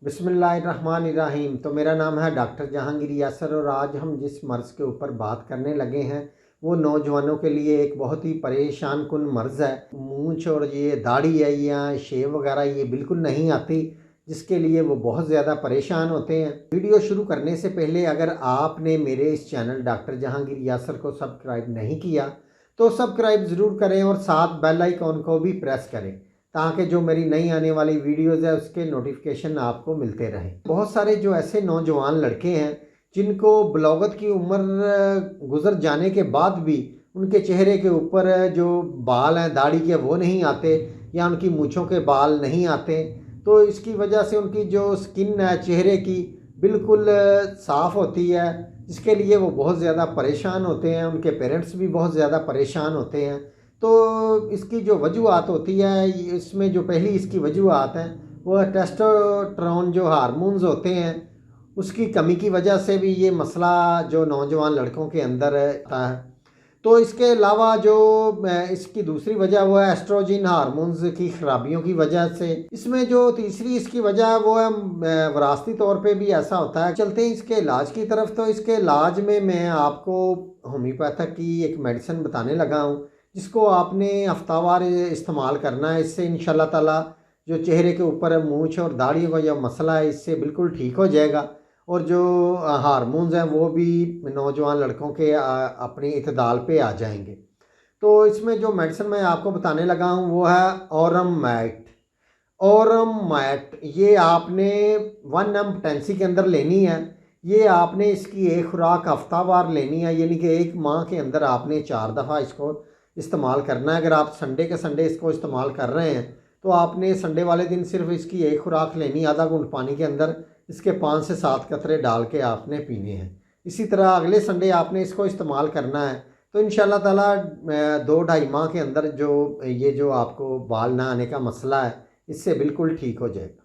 बिस्मिल्लाहिर्रहमानिर्रहीम। तो मेरा नाम है डॉक्टर जहांगीर यासर और आज हम जिस मर्ज़ के ऊपर बात करने लगे हैं वो नौजवानों के लिए एक बहुत ही परेशान कुन मर्ज़ है। मूंछ और ये दाढ़ी है या शेव वगैरह ये बिल्कुल नहीं आती, जिसके लिए वो बहुत ज़्यादा परेशान होते हैं। वीडियो शुरू करने से पहले अगर आपने मेरे इस चैनल डॉक्टर जहांगीर यासर को सब्सक्राइब नहीं किया तो सब्सक्राइब ज़रूर करें और साथ बेल आइकॉन को भी प्रेस करें ताकि जो मेरी नई आने वाली वीडियोज़ है उसके नोटिफिकेशन आपको मिलते रहें। बहुत सारे जो ऐसे नौजवान लड़के हैं जिनको बलौगत की उम्र गुजर जाने के बाद भी उनके चेहरे के ऊपर जो बाल हैं दाढ़ी के वो नहीं आते या उनकी मूँछों के बाल नहीं आते, तो इसकी वजह से उनकी जो स्किन है चेहरे की बिल्कुल साफ़ होती है, जिसके लिए वो बहुत ज़्यादा परेशान होते हैं। उनके पेरेंट्स भी बहुत ज़्यादा परेशान होते हैं। तो इसकी जो वजूहत होती है, इसमें जो पहली इसकी वजूहत है वह टेस्टोस्टेरोन जो हार्मोन्स होते हैं उसकी कमी की वजह से भी ये मसला जो नौजवान लड़कों के अंदर आता है। तो इसके अलावा जो इसकी दूसरी वजह वो है एस्ट्रोजन हार्मोन्स की ख़राबियों की वजह से। इसमें जो तीसरी इसकी वजह है वो है विरासती तौर पे भी ऐसा होता है। चलते हैं इसके इलाज की तरफ। तो इसके इलाज में मैं आपको होम्योपैथिक की एक मेडिसिन बताने लगा हूँ जिसको आपने हफ्तावार इस्तेमाल करना है। इससे इंशाल्लाह ताला जो चेहरे के ऊपर मूंछ और दाढ़ी का जो मसला है इससे बिल्कुल ठीक हो जाएगा और जो हार्मोन्स हैं वो भी नौजवान लड़कों के अपनी इतदाल पे आ जाएंगे। तो इसमें जो मेडिसिन मैं आपको बताने लगा हूँ वो है ऑरम मैट। ऑरम मैट ये आपने 1 एम पोटेंसी के अंदर लेनी है। ये आपने इसकी एक खुराक हफ्तावार लेनी है, यानी कि 1 माह के अंदर आपने 4 दफ़ा इसको इस्तेमाल करना है। अगर आप संडे के संडे इसको इस्तेमाल कर रहे हैं तो आपने संडे वाले दिन सिर्फ इसकी एक खुराक लेनी, आधा घूंट पानी के अंदर इसके 5 से 7 कतरे डाल के आपने पीने हैं। इसी तरह अगले संडे आपने इसको इस्तेमाल करना है। तो इंशाल्लाह ताला 2-2.5 माह के अंदर जो आपको बाल ना आने का मसला है इससे बिल्कुल ठीक हो जाएगा।